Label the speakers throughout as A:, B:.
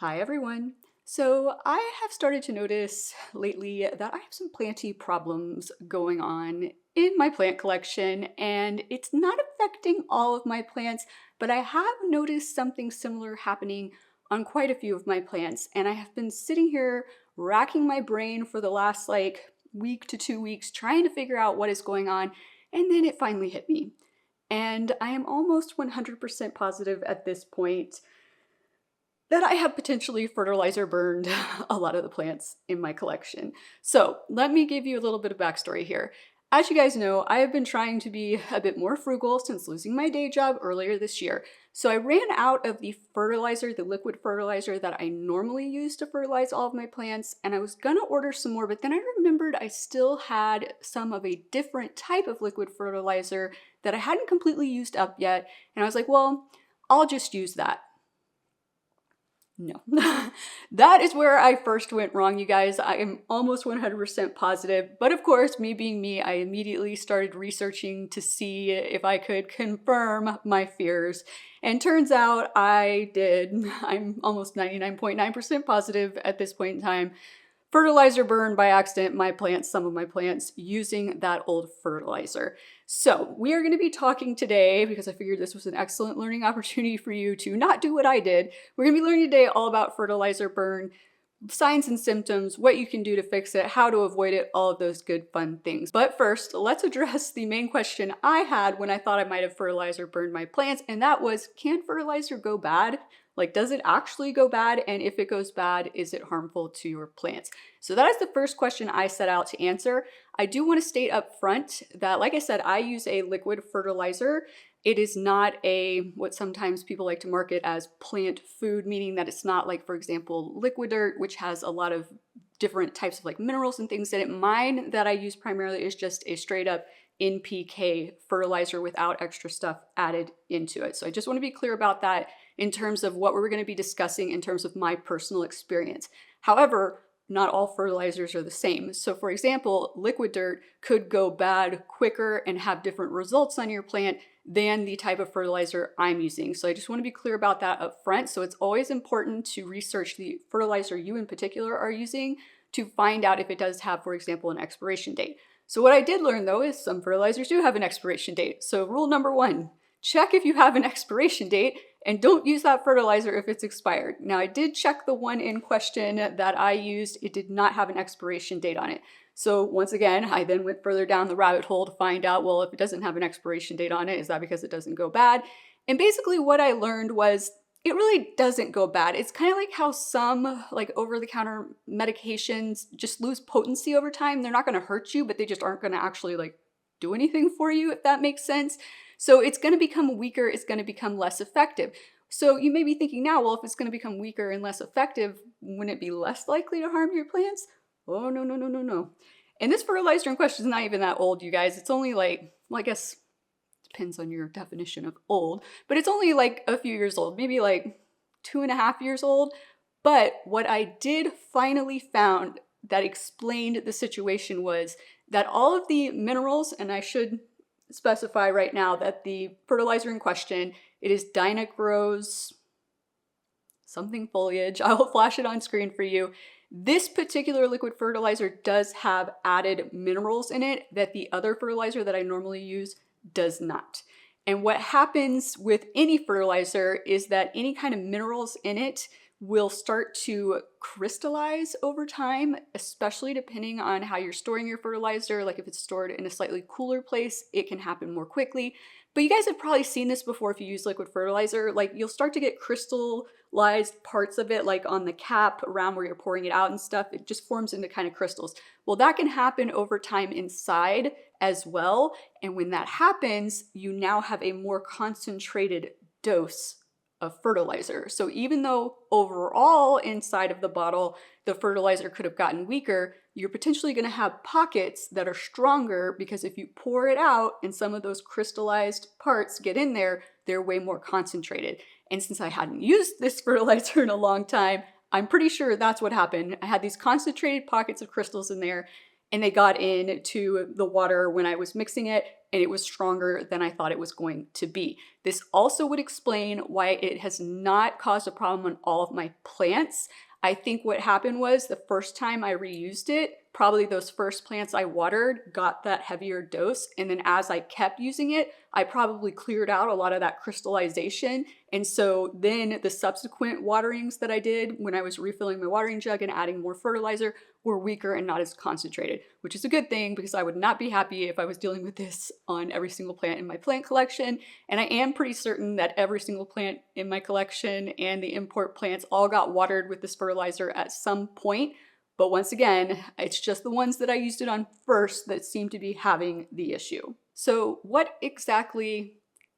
A: Hi everyone. So I have started to notice lately that I have some planty problems going on in my plant collection, and it's not affecting all of my plants, but I have noticed something similar happening on quite a few of my plants. And I have been sitting here racking my brain for the last week to 2 weeks trying to figure out what is going on, and then it finally hit me. And I am almost 100% positive at this point that I have potentially fertilizer burned a lot of the plants in my collection. So let me give you a little bit of backstory here. As you guys know, I have been trying to be a bit more frugal since losing my day job earlier this year. So I ran out of the fertilizer, the liquid fertilizer that I normally use to fertilize all of my plants, and I was gonna order some more, but then I remembered I still had some of a different type of liquid fertilizer that I hadn't completely used up yet, and I was like, well, I'll just use that. No. That is where I first went wrong, you guys. I am almost 100% positive. But of course, me being me, I immediately started researching to see if I could confirm my fears. And turns out I did. I'm almost 99.9% positive at this point in time. Fertilizer burned by accident my plants, some of my plants, using that old fertilizer. So we are going to be talking today, because I figured this was an excellent learning opportunity for you to not do what I did. We're going to be learning today all about fertilizer burn, signs and symptoms, what you can do to fix it, how to avoid it, all of those good fun things. But first, let's address the main question I had when I thought I might have fertilizer burned my plants, and that was, can fertilizer go bad? Like, does it actually go bad? And if it goes bad, is it harmful to your plants? So that is the first question I set out to answer. I do want to state up front that, like I said, I use a liquid fertilizer. It is not what sometimes people like to market as plant food, meaning that it's not like, for example, liquid dirt, which has a lot of different types of like minerals and things in it. Mine that I use primarily is just a straight up NPK fertilizer without extra stuff added into it. So I just want to be clear about that in terms of what we're going to be discussing in terms of my personal experience. However, not all fertilizers are the same. So for example, liquid dirt could go bad quicker and have different results on your plant than the type of fertilizer I'm using. So I just want to be clear about that up front. So it's always important to research the fertilizer you in particular are using to find out if it does have, for example, an expiration date. So what I did learn though is some fertilizers do have an expiration date. So rule number one, check if you have an expiration date and don't use that fertilizer if it's expired. Now I did check the one in question that I used. It did not have an expiration date on it. So once again, I then went further down the rabbit hole to find out, well, if it doesn't have an expiration date on it, is that because it doesn't go bad? And basically what I learned was it really doesn't go bad. It's kind of like how some like over-the-counter medications just lose potency over time. They're not going to hurt you, but they just aren't going to actually like do anything for you, if that makes sense. So it's going to become weaker, it's going to become less effective. So you may be thinking now, well, if it's going to become weaker and less effective, wouldn't it be less likely to harm your plants? Oh, no, no, no, no, no. And this fertilizer in question is not even that old, you guys. It's only like, well, I guess depends on your definition of old, but it's only like a few years old, maybe like 2.5 years old. But what I did finally found that explained the situation was that all of the minerals, and I should specify right now that the fertilizer in question, it is Dynagrows something foliage. I will flash it on screen for you. This particular liquid fertilizer does have added minerals in it that the other fertilizer that I normally use does not. And what happens with any fertilizer is that any kind of minerals in it will start to crystallize over time, especially depending on how you're storing your fertilizer. Like if it's stored in a slightly cooler place, it can happen more quickly. But you guys have probably seen this before if you use liquid fertilizer. Like you'll start to get crystallized parts of it, like on the cap around where you're pouring it out and stuff. It just forms into kind of crystals. Well, that can happen over time inside as well. And when that happens, you now have a more concentrated dose of fertilizer. So even though overall inside of the bottle, the fertilizer could have gotten weaker, you're potentially going to have pockets that are stronger because if you pour it out and some of those crystallized parts get in there, they're way more concentrated. And since I hadn't used this fertilizer in a long time, I'm pretty sure that's what happened. I had these concentrated pockets of crystals in there and they got into the water when I was mixing it. and it was stronger than I thought it was going to be. This also would explain why it has not caused a problem on all of my plants. I think what happened was the first time I reused it, probably those first plants I watered got that heavier dose. And then as I kept using it, I probably cleared out a lot of that crystallization. And so then the subsequent waterings that I did when I was refilling my watering jug and adding more fertilizer were weaker and not as concentrated, which is a good thing because I would not be happy if I was dealing with this on every single plant in my plant collection. And I am pretty certain that every single plant in my collection and the import plants all got watered with this fertilizer at some point. But once again, it's just the ones that I used it on first that seem to be having the issue. So what exactly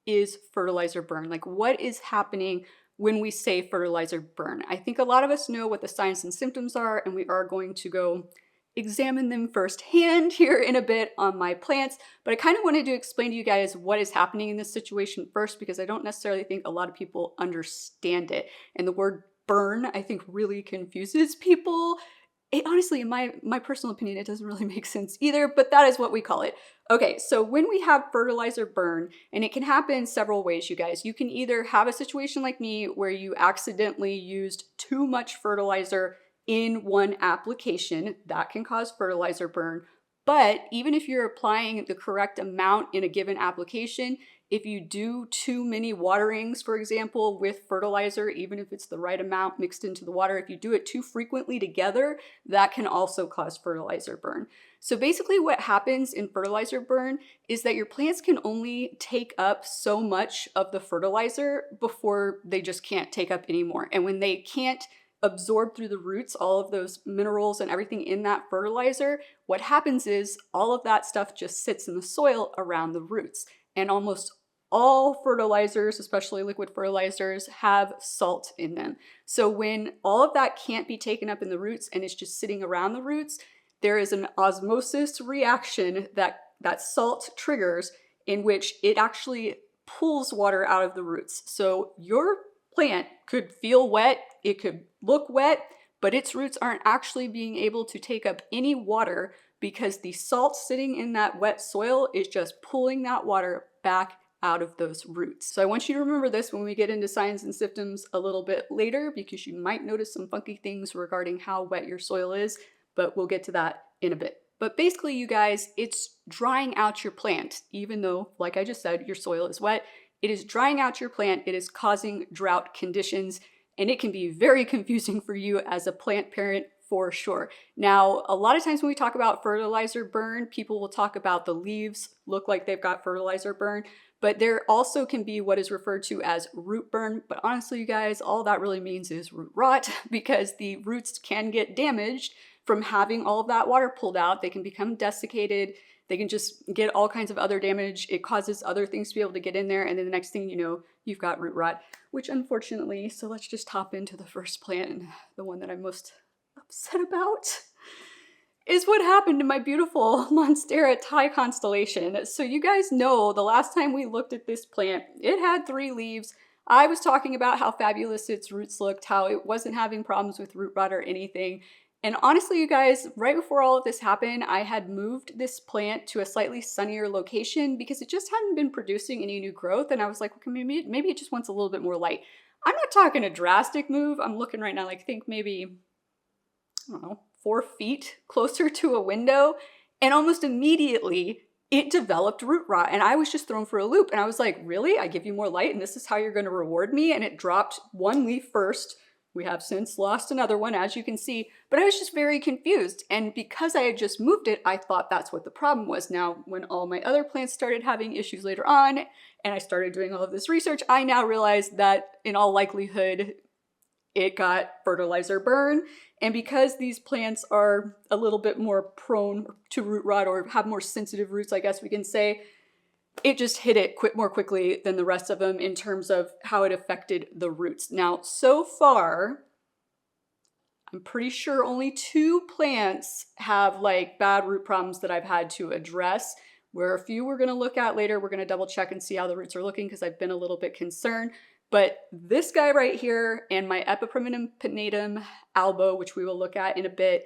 A: is fertilizer burn? Like, what is happening when we say fertilizer burn? I think a lot of us know what the signs and symptoms are, and we are going to go examine them firsthand here in a bit on my plants. But I kind of wanted to explain to you guys what is happening in this situation first, because I don't necessarily think a lot of people understand it. And the word burn, I think, really confuses people. It honestly, in my personal opinion, it doesn't really make sense either, but that is what we call it. Okay, so when we have fertilizer burn, and it can happen several ways, you guys. You can either have a situation like me where you accidentally used too much fertilizer in one application. That can cause fertilizer burn. But even if you're applying the correct amount in a given application, if you do too many waterings, for example, with fertilizer, even if it's the right amount mixed into the water, if you do it too frequently together, that can also cause fertilizer burn. So basically what happens in fertilizer burn is that your plants can only take up so much of the fertilizer before they just can't take up anymore. And when they can't absorb through the roots all of those minerals and everything in that fertilizer, what happens is all of that stuff just sits in the soil around the roots. And almost all fertilizers, especially liquid fertilizers, have salt in them. So when all of that can't be taken up in the roots and it's just sitting around the roots, there is an osmosis reaction that salt triggers, in which it actually pulls water out of the roots. So your plant could feel wet, it could look wet, but its roots aren't actually being able to take up any water because the salt sitting in that wet soil is just pulling that water back out of those roots. So I want you to remember this when we get into signs and symptoms a little bit later, because you might notice some funky things regarding how wet your soil is, but we'll get to that in a bit. But basically, you guys, it's drying out your plant. Even though, like I just said, your soil is wet, it is drying out your plant. It is causing drought conditions, and it can be very confusing for you as a plant parent, for sure. Now, a lot of times when we talk about fertilizer burn, people will talk about the leaves look like they've got fertilizer burn, but there also can be what is referred to as root burn. But honestly, you guys, all that really means is root rot, because the roots can get damaged from having all of that water pulled out. They can become desiccated. They can just get all kinds of other damage. It causes other things to be able to get in there. And then the next thing you know, you've got root rot, which unfortunately, so let's just hop into the first plant, and the one that I'm most upset about is what happened to my beautiful Monstera Thai Constellation. So you guys know the last time we looked at this plant, it had 3 leaves. I was talking about how fabulous its roots looked, how it wasn't having problems with root rot or anything. And honestly, you guys, right before all of this happened, I had moved this plant to a slightly sunnier location because it just hadn't been producing any new growth. And I was like, okay, maybe it just wants a little bit more light. I'm not talking a drastic move. I'm looking right now, like, think maybe, I don't know, 4 feet closer to a window. And almost immediately it developed root rot. And I was just thrown for a loop. And I was like, really? I give you more light and this is how you're going to reward me? And it dropped 1 leaf first. We have since lost another one, as you can see, but I was just very confused. And because I had just moved it, I thought that's what the problem was. Now, when all my other plants started having issues later on, and I started doing all of this research, I now realized that in all likelihood, it got fertilizer burn. And because these plants are a little bit more prone to root rot, or have more sensitive roots, I guess we can say, it just hit it more quickly than the rest of them in terms of how it affected the roots. Now, so far, I'm pretty sure only 2 plants have like bad root problems that I've had to address, where a few we're going to look at later. We're going to double check and see how the roots are looking because I've been a little bit concerned. But this guy right here and my Epipremnum pinnatum albo, which we will look at in a bit,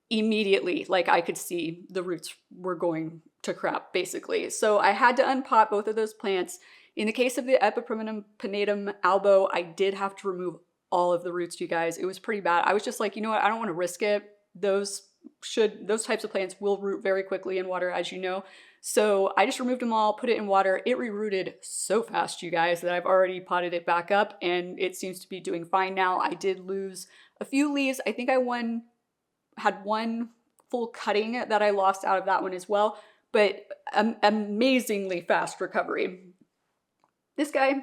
A: immediately, like I could see the roots were going to crap basically. So I had to unpot both of those plants. In the case of the Epipremnum pinnatum albo, I did have to remove all of the roots, you guys. It was pretty bad. I was just like, you know what? I don't want to risk it. Those types of plants will root very quickly in water, as you know. So I just removed them all, put it in water. It rerooted so fast, you guys, that I've already potted it back up and it seems to be doing fine now. I did lose a few leaves. I think I had one full cutting that I lost out of that one as well, but amazingly fast recovery. This guy,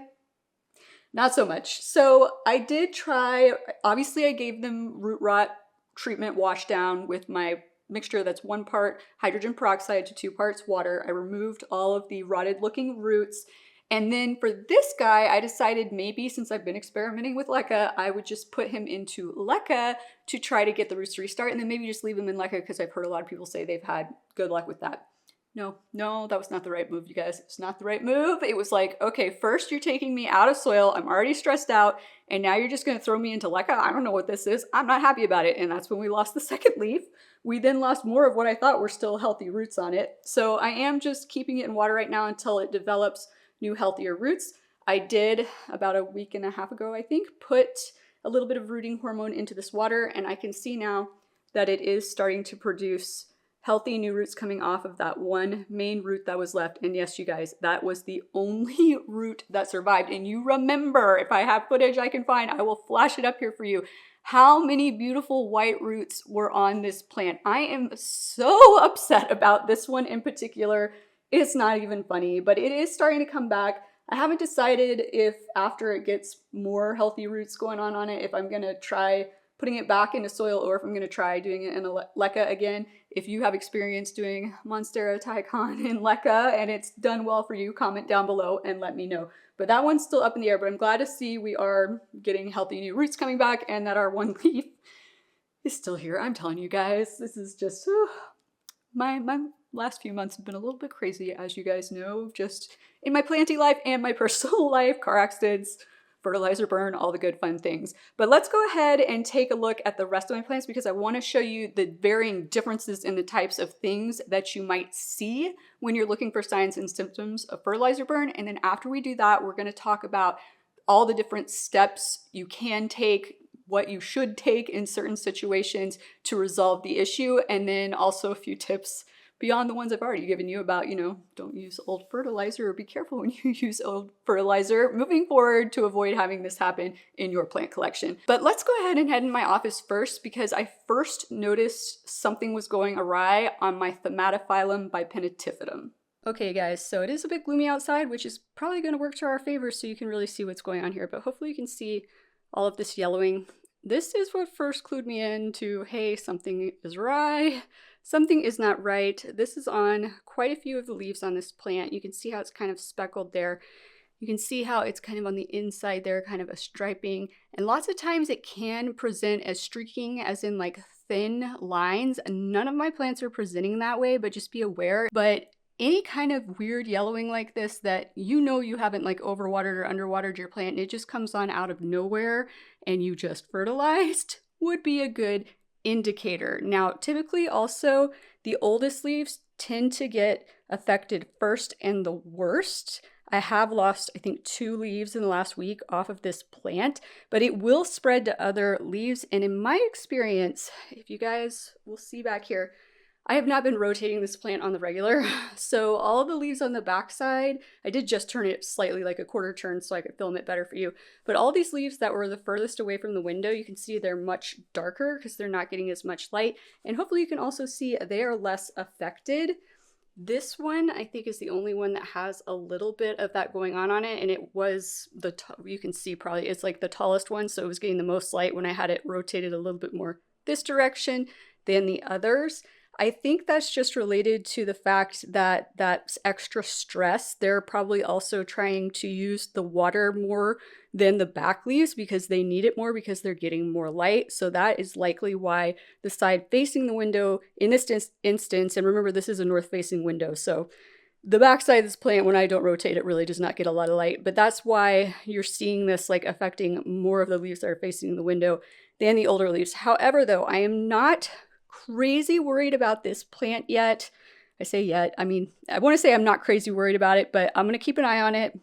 A: not so much. So I did try, obviously I gave them root rot treatment wash down with my mixture that's 1 part hydrogen peroxide to 2 parts water. I removed all of the rotted looking roots. And then for this guy, I decided maybe since I've been experimenting with leca, I would just put him into leca to try to get the roots to restart, and then maybe just leave him in leca because I've heard a lot of people say they've had good luck with that. No, that was not the right move, you guys. It's not the right move. It was like, okay, first you're taking me out of soil. I'm already stressed out. And now you're just going to throw me into leca. I don't know what this is. I'm not happy about it. And that's when we lost the second leaf. We then lost more of what I thought were still healthy roots on it. So I am just keeping it in water right now until it develops new healthier roots. I did about a week and a half ago, I think, put a little bit of rooting hormone into this water. And I can see now that it is starting to produce healthy new roots coming off of that one main root that was left. And yes, you guys, that was the only root that survived. And you remember, if I have footage I can find, I will flash it up here for you, how many beautiful white roots were on this plant. I am so upset about this one in particular. It's not even funny, but it is starting to come back. I haven't decided if after it gets more healthy roots going on it, if I'm gonna try putting it back into soil or if I'm gonna try doing it in a leca again. If you have experience doing Monstera Thai Con in leca and it's done well for you, comment down below and let me know. But that one's still up in the air, but I'm glad to see we are getting healthy new roots coming back and that our one leaf is still here. I'm telling you guys, this is just, my last few months have been a little bit crazy, as you guys know, just in my planty life and my personal life, car accidents, fertilizer burn, all the good fun things. But let's go ahead and take a look at the rest of my plants because I want to show you the varying differences in the types of things that you might see when you're looking for signs and symptoms of fertilizer burn. And then after we do that, we're going to talk about all the different steps you can take, what you should take in certain situations to resolve the issue, and then also a few tips beyond the ones I've already given you about, don't use old fertilizer or be careful when you use old fertilizer moving forward to avoid having this happen in your plant collection. But let's go ahead and head in my office first because I first noticed something was going awry on my Thaumatophyllum bipennitifidum. Okay guys, so it is a bit gloomy outside, which is probably going to work to our favor so you can really see what's going on here, but hopefully you can see all of this yellowing. This is what first clued me in to, hey, something is awry. Something is not right. This is on quite a few of the leaves on this plant. You can see how it's kind of speckled there. You can see how it's kind of on the inside there, kind of a striping. And lots of times it can present as streaking, as in like thin lines. None of my plants are presenting that way, but just be aware. But any kind of weird yellowing like this that you haven't like overwatered or underwatered your plant and it just comes on out of nowhere and you just fertilized would be a good indicator. Now, typically also the oldest leaves tend to get affected first and the worst. I have lost, I think, 2 leaves in the last week off of this plant, but it will spread to other leaves. And in my experience, if you guys will see back here, I have not been rotating this plant on the regular. So all of the leaves on the backside, I did just turn it slightly like a quarter turn so I could film it better for you. But all these leaves that were the furthest away from the window, you can see they're much darker because they're not getting as much light. And hopefully you can also see they are less affected. This one, I think, is the only one that has a little bit of that going on it. And it was you can see probably it's like the tallest one. So it was getting the most light when I had it rotated a little bit more this direction than the others. I think that's just related to the fact that that's extra stress. They're probably also trying to use the water more than the back leaves because they need it more because they're getting more light. So that is likely why the side facing the window in this instance, and remember this is a north facing window, so the back side of this plant, when I don't rotate it, really does not get a lot of light. But that's why you're seeing this like affecting more of the leaves that are facing the window than the older leaves. However, though, I am not crazy worried about this plant yet. I say yet, I mean, I want to say I'm not crazy worried about it, but I'm going to keep an eye on it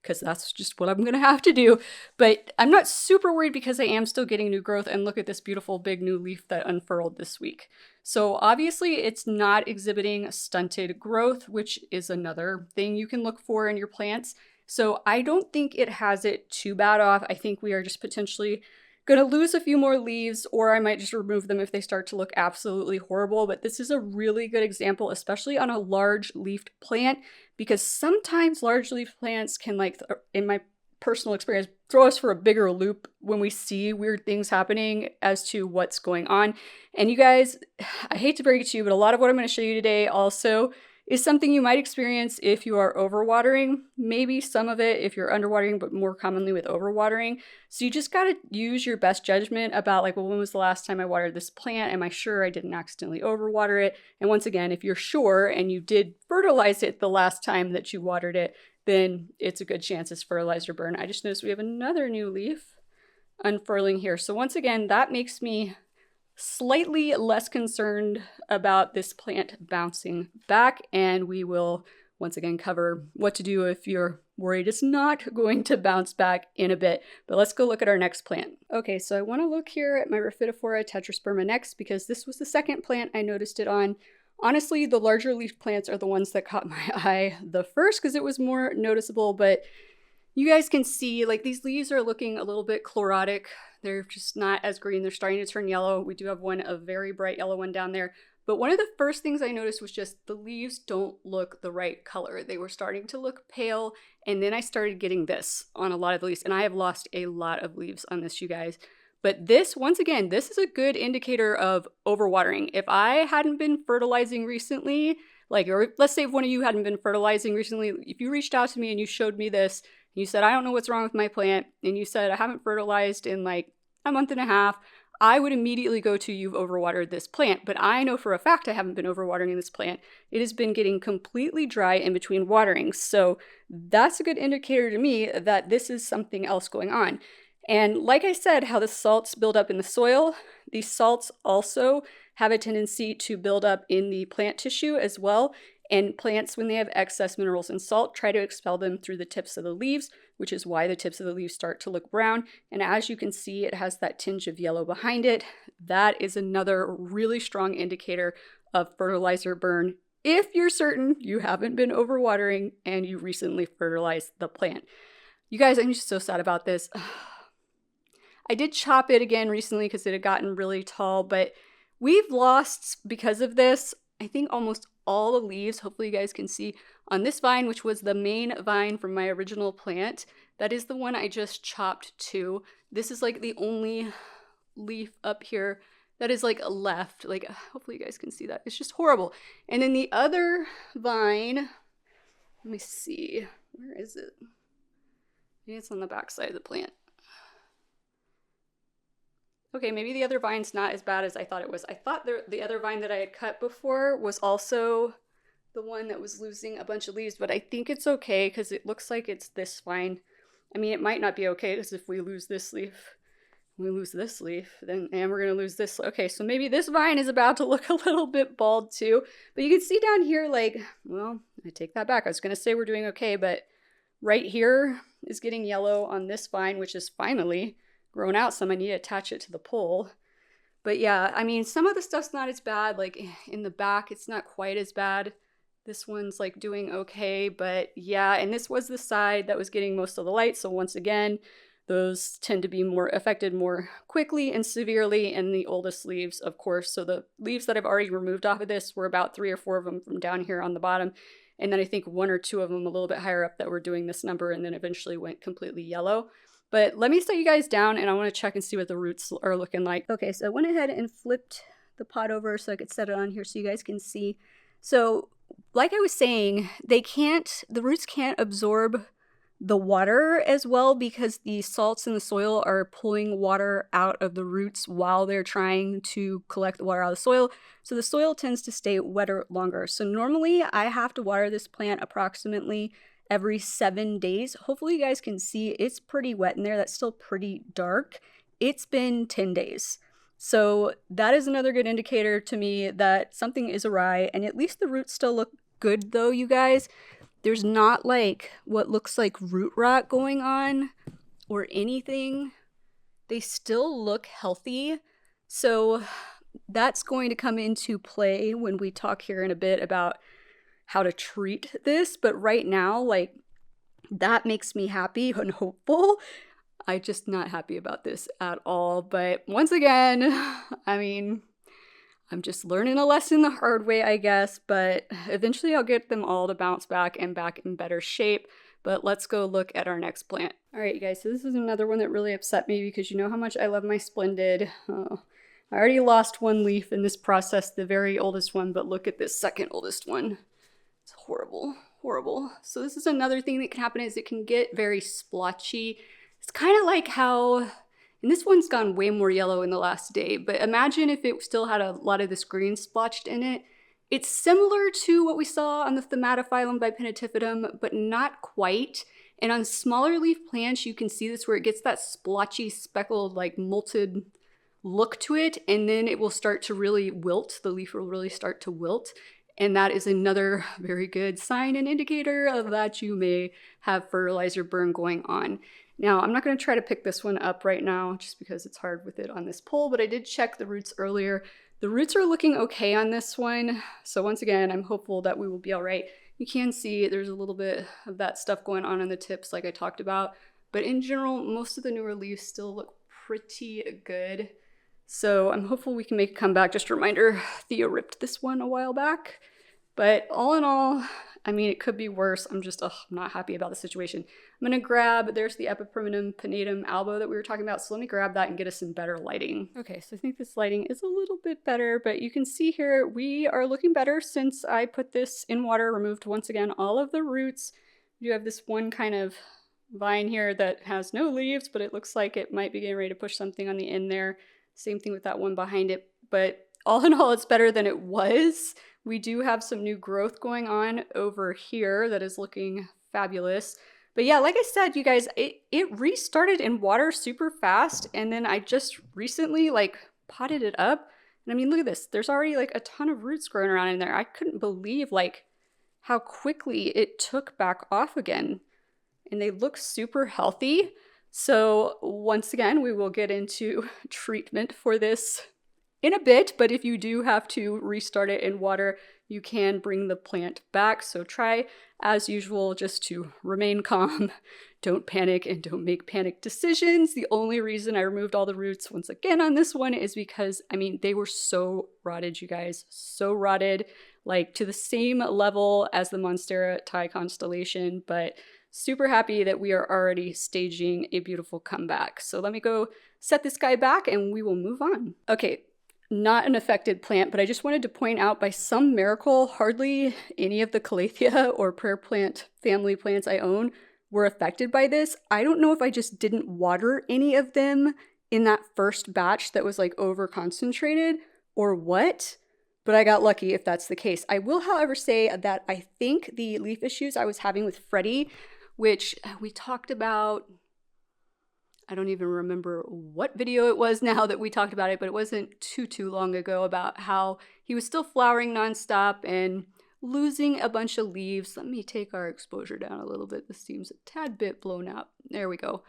A: because that's just what I'm going to have to do. But I'm not super worried because I am still getting new growth, and look at this beautiful big new leaf that unfurled this week. So obviously it's not exhibiting stunted growth, which is another thing you can look for in your plants. So I don't think it has it too bad off. I think we are just potentially going to lose a few more leaves, or I might just remove them if they start to look absolutely horrible. But this is a really good example, especially on a large leafed plant, because sometimes large leaf plants can, like, in my personal experience, throw us for a bigger loop when we see weird things happening as to what's going on. And you guys, I hate to break it to you, but a lot of what I'm going to show you today also is something you might experience if you are overwatering. Maybe some of it if you're underwatering, but more commonly with overwatering. So you just got to use your best judgment about, like, well, when was the last time I watered this plant? Am I sure I didn't accidentally overwater it? And once again, if you're sure and you did fertilize it the last time that you watered it, then it's a good chance it's fertilizer burn. I just noticed we have another new leaf unfurling here. So once again, that makes me slightly less concerned about this plant bouncing back, and we will once again cover what to do if you're worried it's not going to bounce back in a bit. But let's go look at our next plant. Okay, so I want to look here at my Rhaphidophora tetrasperma next, because this was the second plant I noticed it on. Honestly, the larger leaf plants are the ones that caught my eye the first because it was more noticeable, but you guys can see, like, these leaves are looking a little bit chlorotic. They're just not as green. They're starting to turn yellow. We do have a very bright yellow one down there. But one of the first things I noticed was just the leaves don't look the right color. They were starting to look pale, and then I started getting this on a lot of the leaves, and I have lost a lot of leaves on this, you guys. But this, once again, this is a good indicator of overwatering. If I hadn't been fertilizing recently, like, or let's say if one of you hadn't been fertilizing recently, if you reached out to me and you showed me this, you said, I don't know what's wrong with my plant, and you said, I haven't fertilized in like a month and a half, I would immediately go to, you've overwatered this plant. But I know for a fact I haven't been overwatering this plant. It has been getting completely dry in between waterings. So that's a good indicator to me that this is something else going on. And like I said, how the salts build up in the soil, these salts also have a tendency to build up in the plant tissue as well. And plants, when they have excess minerals and salt, try to expel them through the tips of the leaves, which is why the tips of the leaves start to look brown. And as you can see, it has that tinge of yellow behind it. That is another really strong indicator of fertilizer burn if you're certain you haven't been overwatering and you recently fertilized the plant. You guys, I'm just so sad about this. I did chop it again recently because it had gotten really tall, but we've lost, because of this, I think almost all the leaves. Hopefully you guys can see on this vine, which was the main vine from my original plant. That is the one I just chopped too. This is like the only leaf up here that is like left. Like, hopefully you guys can see that. It's just horrible. And then the other vine, let me see, where is it? Maybe it's on the back side of the plant. Okay, maybe the other vine's not as bad as I thought it was. I thought the other vine that I had cut before was also the one that was losing a bunch of leaves, but I think it's okay because it looks like it's this vine. I mean, it might not be okay because if we lose this leaf, we lose this leaf, then and we're gonna lose this. Okay, so maybe this vine is about to look a little bit bald too. But you can see down here, like, well, I take that back. I was gonna say we're doing okay, but right here is getting yellow on this vine, which is finally grown out some. I need to attach it to the pole. But yeah, I mean, some of the stuff's not as bad. Like in the back, it's not quite as bad. This one's like doing okay, but yeah, and this was the side that was getting most of the light. So once again, those tend to be more affected more quickly and severely in the oldest leaves, of course. So the leaves that I've already removed off of this were about 3 or 4 of them from down here on the bottom. And then I think 1 or 2 of them a little bit higher up that were doing this number and then eventually went completely yellow. But let me set you guys down and I want to check and see what the roots are looking like. Okay, so I went ahead and flipped the pot over so I could set it on here so you guys can see. So like I was saying, the roots can't absorb the water as well because the salts in the soil are pulling water out of the roots while they're trying to collect the water out of the soil. So the soil tends to stay wetter longer. So normally I have to water this plant approximately every 7 days. Hopefully you guys can see it's pretty wet in there. That's still pretty dark. It's been 10 days. So that is another good indicator to me that something is awry, and at least the roots still look good though, you guys. There's not like what looks like root rot going on or anything. They still look healthy. So that's going to come into play when we talk here in a bit about how to treat this. But right now, like, that makes me happy and hopeful. I'm just not happy about this at all. But once again, I mean, I'm just learning a lesson the hard way, I guess. But eventually I'll get them all to bounce back and back in better shape. But let's go look at our next plant. All right, you guys, so this is another one that really upset me because you know how much I love my Splendid. Oh, I already lost one leaf in this process, the very oldest one, but look at this second oldest one. It's horrible, horrible. So this is another thing that can happen is it can get very splotchy. It's kind of like how, and this one's gone way more yellow in the last day, but imagine if it still had a lot of this green splotched in it. It's similar to what we saw on the Thaumatophyllum bipennatividum, but not quite. And on smaller leaf plants, you can see this where it gets that splotchy, speckled, like molted look to it, and then it will start to really wilt. The leaf will really start to wilt. And that is another very good sign and indicator of that you may have fertilizer burn going on. Now, I'm not going to try to pick this one up right now just because it's hard with it on this pole, but I did check the roots earlier. The roots are looking okay on this one. So once again, I'm hopeful that we will be all right. You can see there's a little bit of that stuff going on the tips like I talked about, but in general, most of the newer leaves still look pretty good. So I'm hopeful we can make a comeback. Just a reminder, Theo ripped this one a while back. But all in all, I mean, it could be worse. I'm just not happy about the situation. I'm going to grab, there's the Epipremnum pinnatum albo that we were talking about. So let me grab that and get us some better lighting. Okay, so I think this lighting is a little bit better, but you can see here we are looking better since I put this in water, removed once again all of the roots. You have this one kind of vine here that has no leaves, but it looks like it might be getting ready to push something on the end there. Same thing with that one behind it, but all in all, it's better than it was. We do have some new growth going on over here that is looking fabulous. But yeah, like I said, you guys, it restarted in water super fast, and then I just recently like potted it up. And I mean, look at this. There's already like a ton of roots growing around in there. I couldn't believe like how quickly it took back off again. And they look super healthy. So once again, we will get into treatment for this in a bit, but if you do have to restart it in water, you can bring the plant back. So try, as usual, just to remain calm, don't panic, and don't make panic decisions. The only reason I removed all the roots once again on this one is because, I mean, they were so rotted, you guys, so rotted, like to the same level as the Monstera Thai Constellation, but super happy that we are already staging a beautiful comeback. So let me go set this guy back and we will move on. Okay, not an affected plant, but I just wanted to point out by some miracle, hardly any of the Calathea or prayer plant family plants I own were affected by this. I don't know if I just didn't water any of them in that first batch that was like over concentrated or what, but I got lucky if that's the case. I will, however, say that I think the leaf issues I was having with Freddie, which we talked about, I don't even remember what video it was now that we talked about it, but it wasn't too long ago, about how he was still flowering nonstop and losing a bunch of leaves. Let me take our exposure down a little bit. This seems a tad bit blown out. There we go.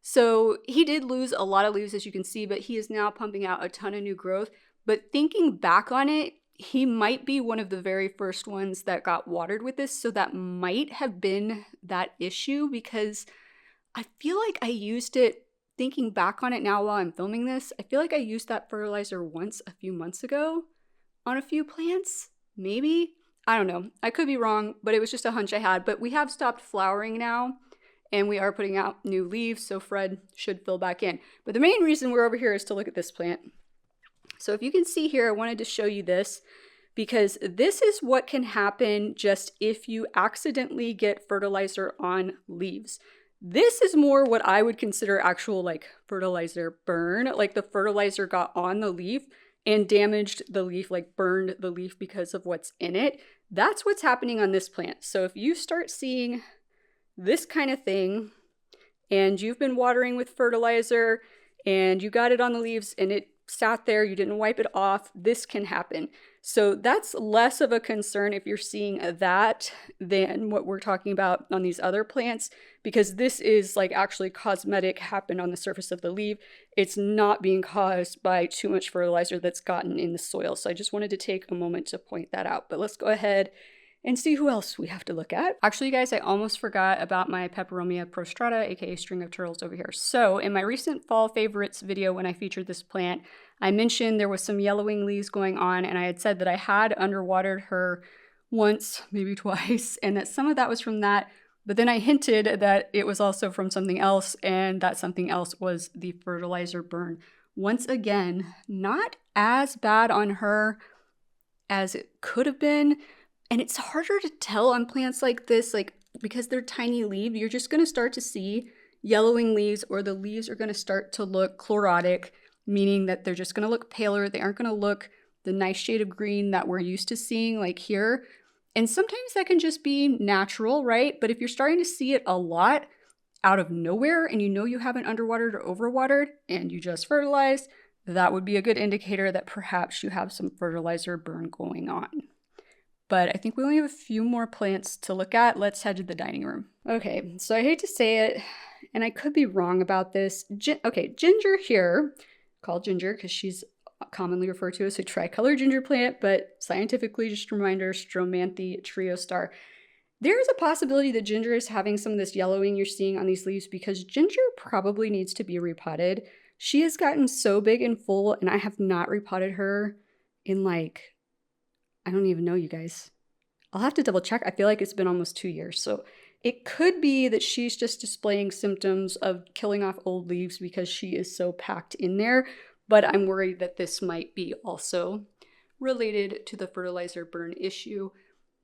A: So he did lose a lot of leaves, as you can see, but he is now pumping out a ton of new growth. But thinking back on it, he might be one of the very first ones that got watered with this, so that might have been that issue, because I feel like I used it, thinking back on it now while I'm filming this, I feel like I used that fertilizer once a few months ago on a few plants, maybe? I don't know. I could be wrong, but it was just a hunch I had. But we have stopped flowering now, and we are putting out new leaves, so Fred should fill back in. But the main reason we're over here is to look at this plant. So if you can see here, I wanted to show you this because this is what can happen just if you accidentally get fertilizer on leaves. This is more what I would consider actual like fertilizer burn, like the fertilizer got on the leaf and damaged the leaf, like burned the leaf because of what's in it. That's what's happening on this plant. So if you start seeing this kind of thing and you've been watering with fertilizer and you got it on the leaves and it sat there, you didn't wipe it off, this can happen. So that's less of a concern if you're seeing that than what we're talking about on these other plants, because this is like actually cosmetic, happened on the surface of the leaf. It's not being caused by too much fertilizer that's gotten in the soil. So I just wanted to take a moment to point that out. But let's go ahead and see who else we have to look at. Actually, you guys, I almost forgot about my Peperomia prostrata, aka string of turtles over here. So in my recent fall favorites video when I featured this plant, I mentioned there was some yellowing leaves going on, and I had said that I had underwatered her once, maybe twice, and that some of that was from that. But then I hinted that it was also from something else, and that something else was the fertilizer burn. Once again, not as bad on her as it could have been. And it's harder to tell on plants like this, like because they're tiny leaves, you're just going to start to see yellowing leaves, or the leaves are going to start to look chlorotic, meaning that they're just going to look paler. They aren't going to look the nice shade of green that we're used to seeing like here. And sometimes that can just be natural, right? But if you're starting to see it a lot out of nowhere and you know you haven't underwatered or overwatered and you just fertilized, that would be a good indicator that perhaps you have some fertilizer burn going on. But I think we only have a few more plants to look at. Let's head to the dining room. Okay, so I hate to say it, and I could be wrong about this. Ginger here, called Ginger because she's commonly referred to as a tricolor ginger plant, but scientifically, just a reminder, Stromanthe triostar. There is a possibility that ginger is having some of this yellowing you're seeing on these leaves because ginger probably needs to be repotted. She has gotten so big and full, and I have not repotted her in like, I don't even know, you guys. I'll have to double check. I feel like it's been almost 2 years. So it could be that she's just displaying symptoms of killing off old leaves because she is so packed in there. But I'm worried that this might be also related to the fertilizer burn issue.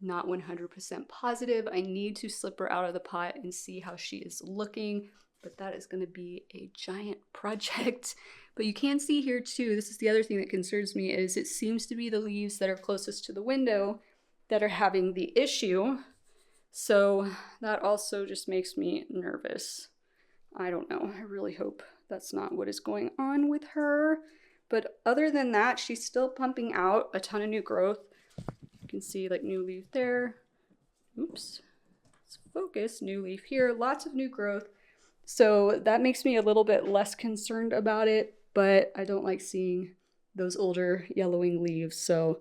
A: Not 100% positive. I need to slip her out of the pot and see how she is looking. But that is going to be a giant project. But you can see here too, this is the other thing that concerns me, is it seems to be the leaves that are closest to the window that are having the issue. So that also just makes me nervous. I don't know. I really hope that's not what is going on with her. But other than that, she's still pumping out a ton of new growth. You can see like new leaf there. Oops. Let's focus. New leaf here. Lots of new growth. So that makes me a little bit less concerned about it, but I don't like seeing those older yellowing leaves. So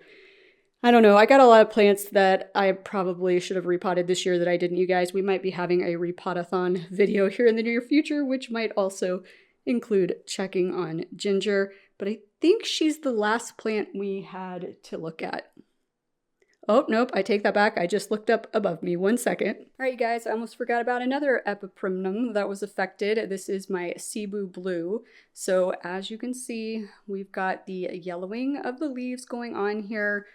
A: I don't know. I got a lot of plants that I probably should have repotted this year that I didn't, you guys. We might be having a repotathon video here in the near future, which might also include checking on ginger. But I think she's the last plant we had to look at. Oh, nope, I take that back. I just looked up above me. 1 second. All right, guys, I almost forgot about another epiprimnum that was affected. This is my Cebu Blue. So as you can see, we've got the yellowing of the leaves going on here.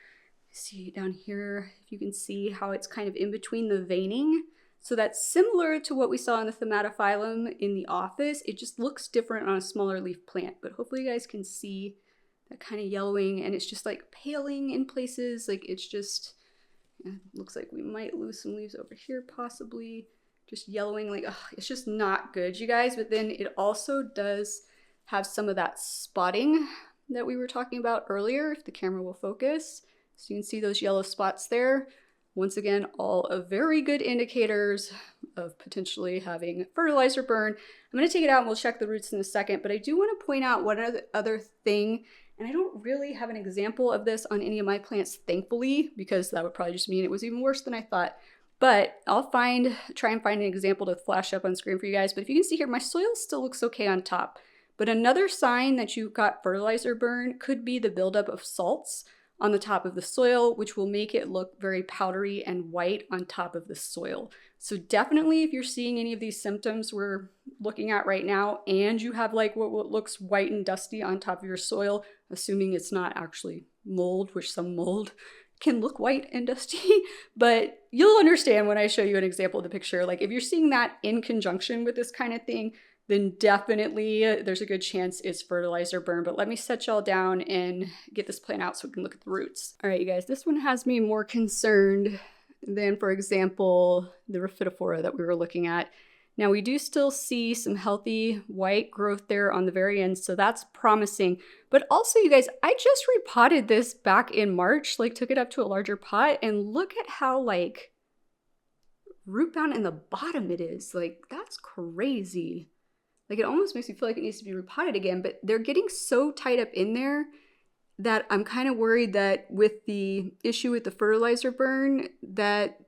A: See down here, if you can see how it's kind of in between the veining. So that's similar to what we saw in the Thaumatophyllum in the office. It just looks different on a smaller leaf plant, but hopefully you guys can see that kind of yellowing, and it's just like paling in places. Like it's just, looks like we might lose some leaves over here possibly. Just yellowing, like, ugh, it's just not good, you guys. But then it also does have some of that spotting that we were talking about earlier, if the camera will focus. So you can see those yellow spots there. Once again, all of very good indicators of potentially having fertilizer burn. I'm gonna take it out and we'll check the roots in a second, but I do wanna point out one other thing, and I don't really have an example of this on any of my plants, thankfully, because that would probably just mean it was even worse than I thought. But I'll try and find an example to flash up on screen for you guys. But if you can see here, my soil still looks okay on top. But another sign that you've got fertilizer burn could be the buildup of salts on the top of the soil, which will make it look very powdery and white on top of the soil. So definitely if you're seeing any of these symptoms we're looking at right now, and you have like what looks white and dusty on top of your soil, assuming it's not actually mold, which some mold can look white and dusty, but you'll understand when I show you an example of the picture. Like if you're seeing that in conjunction with this kind of thing, then definitely there's a good chance it's fertilizer burn. But let me set y'all down and get this plant out so we can look at the roots. All right, you guys, this one has me more concerned than, for example, the Rhaphidophora that we were looking at. Now we do still see some healthy white growth there on the very end, so that's promising. But also, you guys, I just repotted this back in March, like took it up to a larger pot, and look at how like root bound in the bottom it is. Like, that's crazy. Like, it almost makes me feel like it needs to be repotted again, but they're getting so tight up in there that I'm kind of worried that with the issue with the fertilizer burn, that,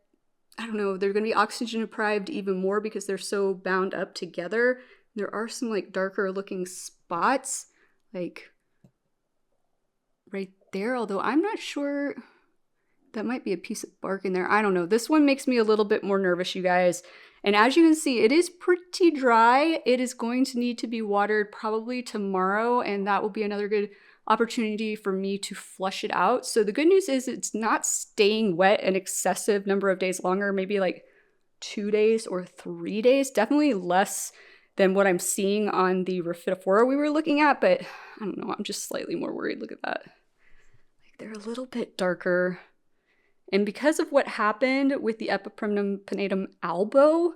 A: I don't know, they're going to be oxygen deprived even more because they're so bound up together. There are some like darker looking spots, like right there, although I'm not sure. That might be a piece of bark in there. I don't know. This one makes me a little bit more nervous, you guys. And as you can see, it is pretty dry. It is going to need to be watered probably tomorrow, and that will be another good opportunity for me to flush it out. So the good news is it's not staying wet an excessive number of days longer, maybe like 2 days or 3 days. Definitely less than what I'm seeing on the Raphidophora we were looking at, but I don't know. I'm just slightly more worried. Look at that. Like, they're a little bit darker. And because of what happened with the Epiprimnum pinnatum albo,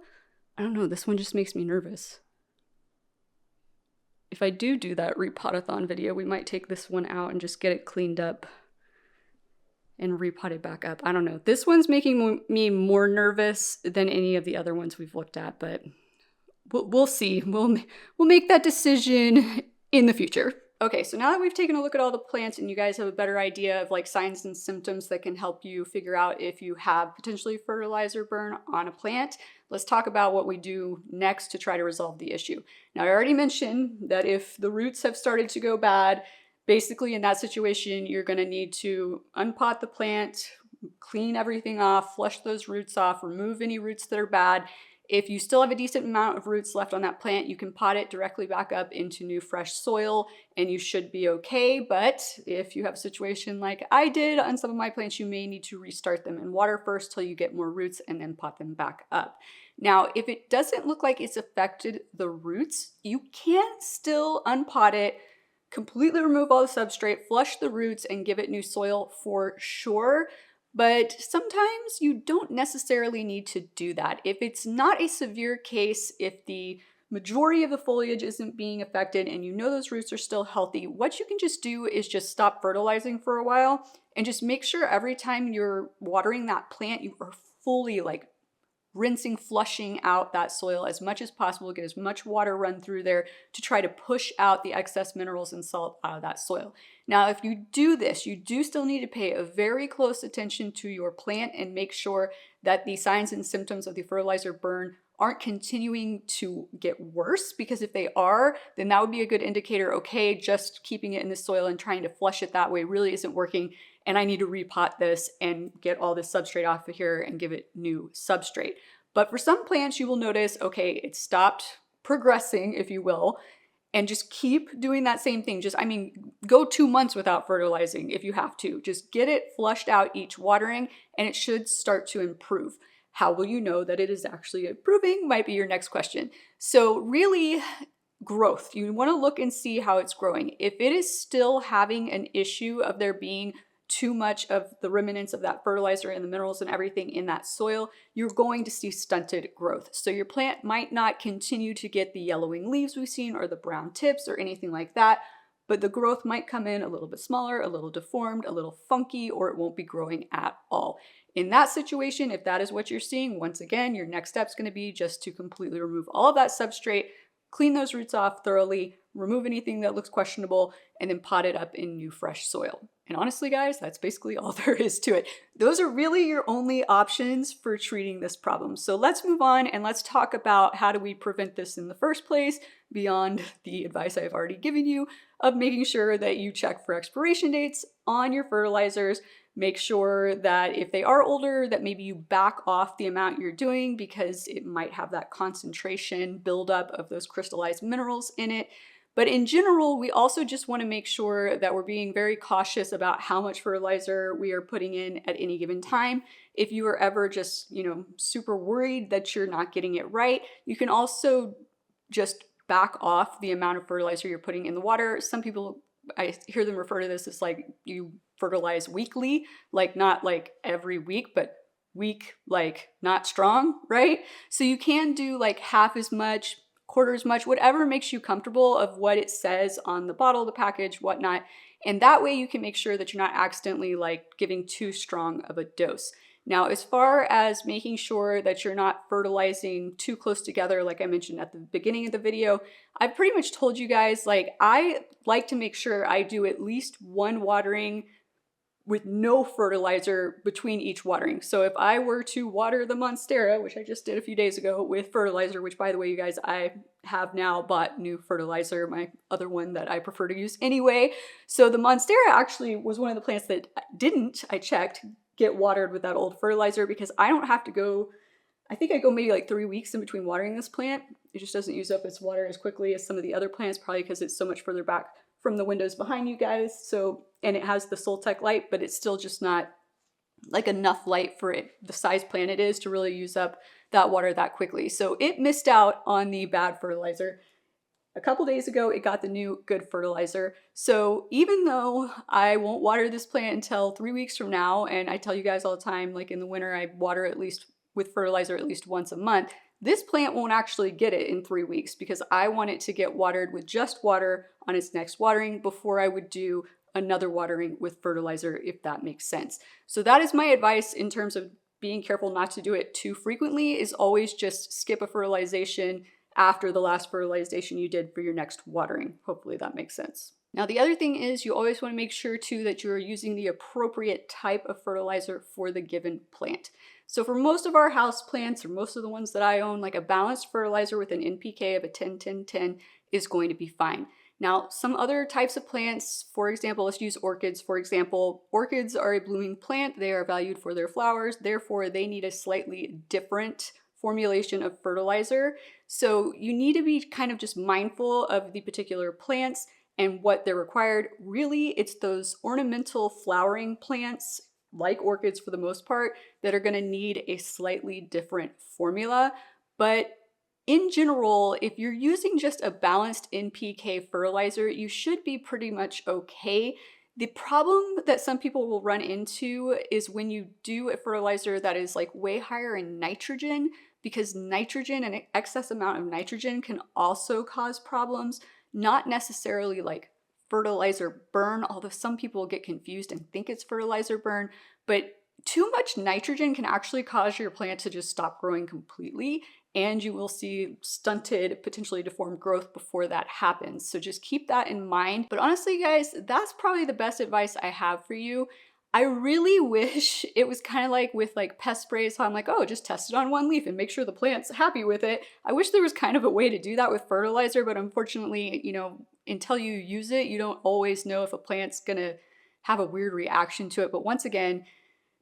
A: I don't know, this one just makes me nervous. If I do that repotathon video, we might take this one out and just get it cleaned up and repot it back up. I don't know. This one's making me more nervous than any of the other ones we've looked at, but we'll see. We'll make that decision in the future. Okay, so now that we've taken a look at all the plants and you guys have a better idea of like signs and symptoms that can help you figure out if you have potentially fertilizer burn on a plant, let's talk about what we do next to try to resolve the issue. Now, I already mentioned that if the roots have started to go bad, basically in that situation, you're going to need to unpot the plant, clean everything off, flush those roots off, remove any roots that are bad. If you still have a decent amount of roots left on that plant, you can pot it directly back up into new fresh soil and you should be okay. But if you have a situation like I did on some of my plants, you may need to restart them in water first till you get more roots and then pot them back up. Now, if it doesn't look like it's affected the roots, you can still unpot it, completely remove all the substrate, flush the roots, and give it new soil for sure. But sometimes you don't necessarily need to do that. If it's not a severe case, if the majority of the foliage isn't being affected and you know those roots are still healthy, what you can just do is just stop fertilizing for a while and just make sure every time you're watering that plant, you are fully like rinsing, flushing out that soil as much as possible, get as much water run through there to try to push out the excess minerals and salt out of that soil. Now, if you do this, you do still need to pay a very close attention to your plant and make sure that the signs and symptoms of the fertilizer burn aren't continuing to get worse, because if they are, then that would be a good indicator, okay, just keeping it in the soil and trying to flush it that way really isn't working, and I need to repot this and get all this substrate off of here and give it new substrate. But for some plants, you will notice, okay, it stopped progressing, if you will, and just keep doing that same thing. Go 2 months without fertilizing if you have to. Just get it flushed out each watering, and it should start to improve. How will you know that it is actually improving might be your next question. So really, growth. You want to look and see how it's growing. If it is still having an issue of there being too much of the remnants of that fertilizer and the minerals and everything in that soil, you're going to see stunted growth. So your plant might not continue to get the yellowing leaves we've seen or the brown tips or anything like that, but the growth might come in a little bit smaller, a little deformed, a little funky, or it won't be growing at all. In that situation, if that is what you're seeing, once again, your next step is going to be just to completely remove all of that substrate, clean those roots off thoroughly, remove anything that looks questionable, and then pot it up in new fresh soil. And honestly, guys, that's basically all there is to it. Those are really your only options for treating this problem. So let's move on and let's talk about how do we prevent this in the first place, beyond the advice I've already given you of making sure that you check for expiration dates on your fertilizers. Make sure that if they are older, that maybe you back off the amount you're doing because it might have that concentration buildup of those crystallized minerals in it. But in general, we also just want to make sure that we're being very cautious about how much fertilizer we are putting in at any given time. If you are ever just, super worried that you're not getting it right, you can also just back off the amount of fertilizer you're putting in the water. Some people, I hear them refer to this as like you fertilize weekly, like not like every week, but weak, like not strong, right? So you can do like half as much, quarter as much, whatever makes you comfortable of what it says on the bottle, the package, whatnot. And that way you can make sure that you're not accidentally like giving too strong of a dose. Now, as far as making sure that you're not fertilizing too close together, like I mentioned at the beginning of the video, I've pretty much told you guys, like, I like to make sure I do at least one watering with no fertilizer between each watering. So if I were to water the Monstera, which I just did a few days ago with fertilizer, which by the way, you guys, I have now bought new fertilizer, my other one that I prefer to use anyway. So the Monstera actually was one of the plants that I checked, get watered with that old fertilizer because I don't have to go, I think I go maybe like 3 weeks in between watering this plant. It just doesn't use up its water as quickly as some of the other plants, probably because it's so much further back from the windows behind you guys. So, and it has the Soltec light, but it's still just not like enough light for it, the size plant it is, to really use up that water that quickly. So it missed out on the bad fertilizer. A couple days ago, it got the new good fertilizer. So even though I won't water this plant until 3 weeks from now, and I tell you guys all the time, like in the winter, I water at least with fertilizer at least once a month, this plant won't actually get it in 3 weeks because I want it to get watered with just water on its next watering before I would do another watering with fertilizer, if that makes sense. So that is my advice in terms of being careful not to do it too frequently, is always just skip a fertilization after the last fertilization you did for your next watering. Hopefully that makes sense. Now, the other thing is you always want to make sure too that you're using the appropriate type of fertilizer for the given plant. So for most of our house plants, or most of the ones that I own, like a balanced fertilizer with an NPK of a 10-10-10 is going to be fine. Now, some other types of plants, for example, let's use orchids. For example, orchids are a blooming plant. They are valued for their flowers. Therefore, they need a slightly different formulation of fertilizer. So you need to be kind of just mindful of the particular plants and what they're required. Really, it's those ornamental flowering plants, like orchids for the most part, that are going to need a slightly different formula. But in general, if you're using just a balanced NPK fertilizer, you should be pretty much okay. The problem that some people will run into is when you do a fertilizer that is like way higher in nitrogen, because nitrogen, an excess amount of nitrogen, can also cause problems. Not necessarily like fertilizer burn, although some people get confused and think it's fertilizer burn, but too much nitrogen can actually cause your plant to just stop growing completely, and you will see stunted, potentially deformed growth before that happens. So just keep that in mind. But honestly, guys, that's probably the best advice I have for you. I really wish it was kind of like with like pest sprays, how I'm like, oh, just test it on one leaf and make sure the plant's happy with it. I wish there was kind of a way to do that with fertilizer, but unfortunately, you know, until you use it, you don't always know if a plant's gonna have a weird reaction to it. But once again,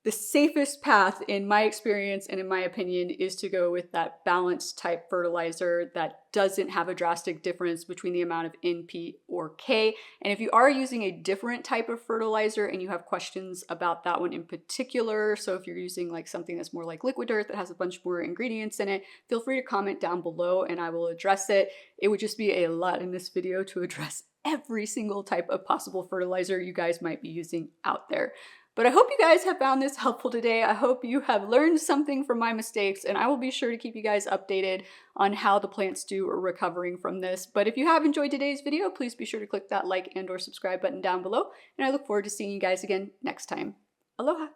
A: the safest path, in my experience and in my opinion, is to go with that balanced type fertilizer that doesn't have a drastic difference between the amount of NP or K. And if you are using a different type of fertilizer and you have questions about that one in particular, so if you're using like something that's more like liquid earth that has a bunch more ingredients in it, feel free to comment down below and I will address it. It would just be a lot in this video to address every single type of possible fertilizer you guys might be using out there. But I hope you guys have found this helpful today. I hope you have learned something from my mistakes, and I will be sure to keep you guys updated on how the plants do are recovering from this. But if you have enjoyed today's video, please be sure to click that like and/or subscribe button down below, and I look forward to seeing you guys again next time. Aloha!